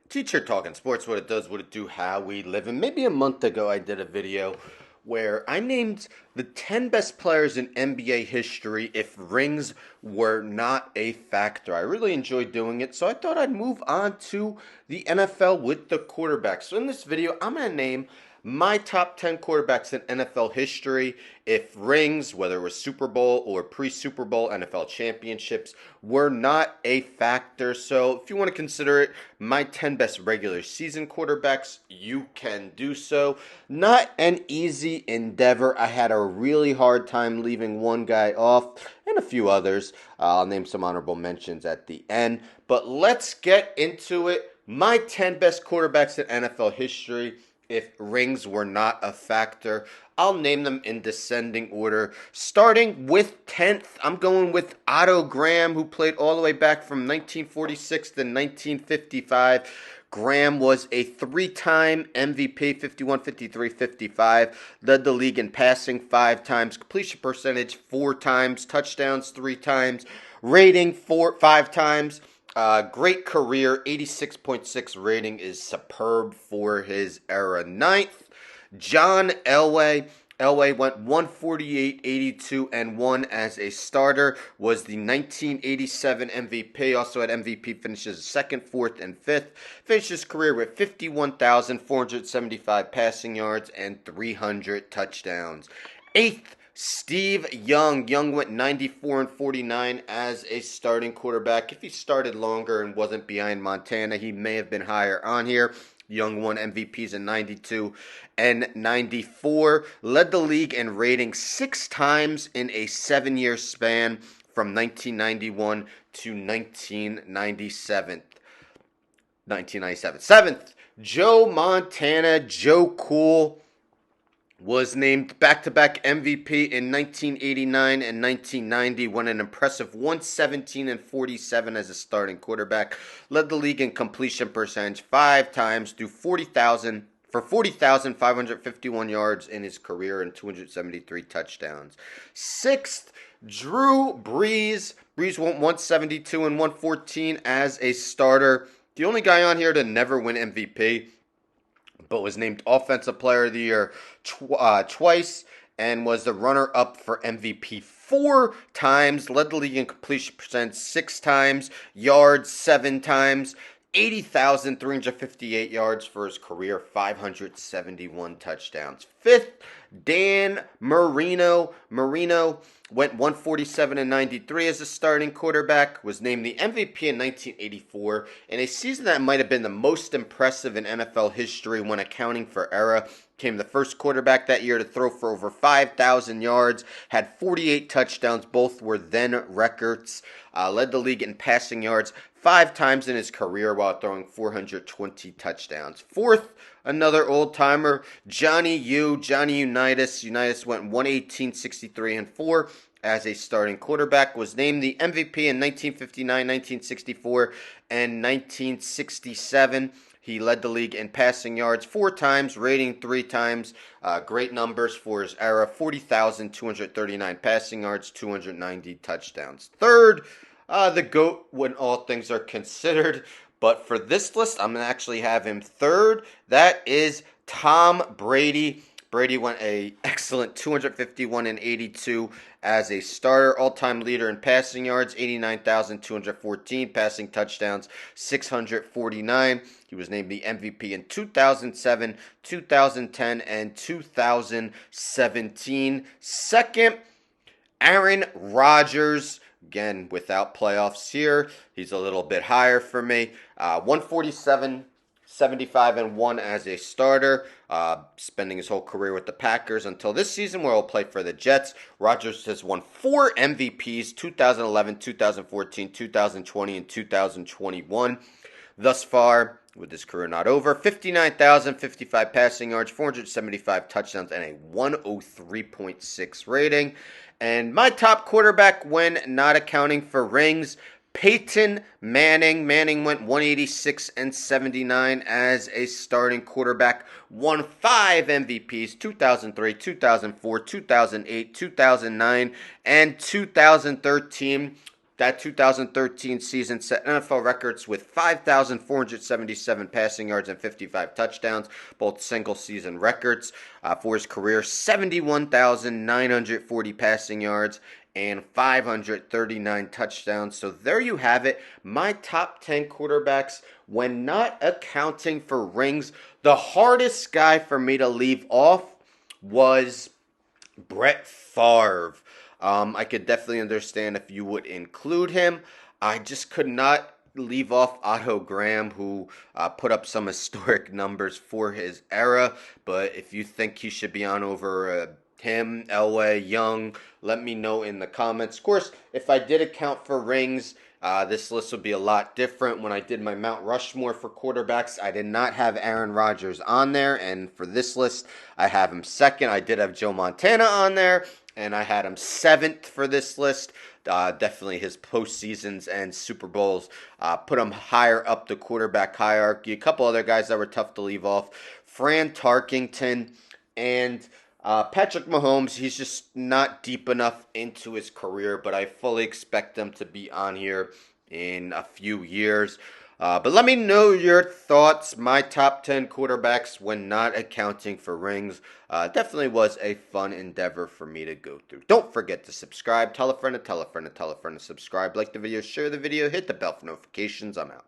Teacher Talking Sports, what it does, what it do, how we live. And maybe a month ago, I did a video where I named the 10 best players in NBA history if rings were not a factor. I really enjoyed doing it, so I thought I'd move on to the NFL with the quarterbacks. So in this video, I'm going to name my top 10 quarterbacks in NFL history if rings, whether it was Super Bowl or pre-Super Bowl NFL championships, were not a factor. So if you want to consider it my 10 best regular season quarterbacks, you can do so. Not an easy endeavor. I had a really hard time leaving one guy off and a few others. I'll name some honorable mentions at the end. But let's get into it. My 10 best quarterbacks in NFL history if rings were not a factor. I'll name them in descending order. Starting with 10th, I'm going with Otto Graham, who played all the way back from 1946 to 1955. Graham was a three-time MVP, 51, 53, 55. Led the league in passing 5 times, completion percentage 4 times, touchdowns 3 times, rating 5 times. Great career, 86.6 rating is superb for his era. Ninth, John Elway. Elway went 148, 82, and 1 as a starter. Was the 1987 MVP. Also had MVP finishes second, fourth, and fifth. Finished his career with 51,475 passing yards and 300 touchdowns. Eighth, Steve Young. Young went 94 and 49 as a starting quarterback. If he started longer and wasn't behind Montana, he may have been higher on here. Young won MVPs in 92 and 94. Led the league in rating 6 times in a 7-year span from 1991 to 1997. 1997. 7th, Joe Montana. Joe Cool was named back-to-back MVP in 1989 and 1990, won an impressive 117 and 47 as a starting quarterback. Led the league in completion percentage 5 times through 40,551 yards in his career and 273 touchdowns. 6th, Drew Brees. Brees went 172 and 114 as a starter. The only guy on here to never win MVP, but was named Offensive Player of the Year twice and was the runner-up for MVP 4 times. Led the league in completion percent 6 times, yards 7 times, 80,358 yards for his career, 571 touchdowns. 5th, Dan Marino. Marino went 147 and 93 as a starting quarterback, was named the MVP in 1984 in a season that might have been the most impressive in NFL history when accounting for era. Became the first quarterback that year to throw for over 5,000 yards, had 48 touchdowns, both were then records. Led the league in passing yards 5 times in his career while throwing 420 touchdowns. 4th, another old-timer, Johnny Unitas. Unitas went 118, 63, and 4 as a starting quarterback. Was named the MVP in 1959, 1964, and 1967. He led the league in passing yards 4 times, rating 3 times. Great numbers for his era. 40,239 passing yards, 290 touchdowns. 3rd, the GOAT when all things are considered. But for this list, I'm going to actually have him 3rd. That is Tom Brady. Brady went an excellent 251 and 82 as a starter. All-time leader in passing yards, 89,214. Passing touchdowns, 649. He was named the MVP in 2007, 2010, and 2017. 2nd, Aaron Rodgers. Again, without playoffs here, he's a little bit higher for me. 147, 75, and 1 as a starter, spending his whole career with the Packers until this season where he'll play for the Jets. Rodgers has won 4 MVPs, 2011, 2014, 2020, and 2021. Thus far, with his career not over, 59,055 passing yards, 475 touchdowns, and a 103.6 rating. And my top quarterback when not accounting for rings, Peyton Manning. Manning went 186 and 79 as a starting quarterback. Won 5 MVPs, 2003, 2004, 2008, 2009, and 2013. That 2013 season set NFL records with 5,477 passing yards and 55 touchdowns, both single season records. For his career, 71,940 passing yards and 539 touchdowns. So there you have it. My top 10 quarterbacks when not accounting for rings. The hardest guy for me to leave off was Brett Favre. I could definitely understand if you would include him. I just could not leave off Otto Graham, who put up some historic numbers for his era. But if you think he should be on over him, Elway, Young, let me know in the comments. Of course, if I did account for rings, this list would be a lot different. When I did my Mount Rushmore for quarterbacks, I did not have Aaron Rodgers on there. And for this list, I have him second. I did have Joe Montana on there, and I had him seventh for this list. Definitely his postseasons and Super Bowls put him higher up the quarterback hierarchy. A couple other guys that were tough to leave off. Fran Tarkington and Patrick Mahomes. He's just not deep enough into his career, but I fully expect him to be on here in a few years. But let me know your thoughts. My top 10 quarterbacks when not accounting for rings. Definitely was a fun endeavor for me to go through. Don't forget to subscribe. Tell a friend to tell a friend to tell a friend to subscribe. Like the video, share the video, hit the bell for notifications. I'm out.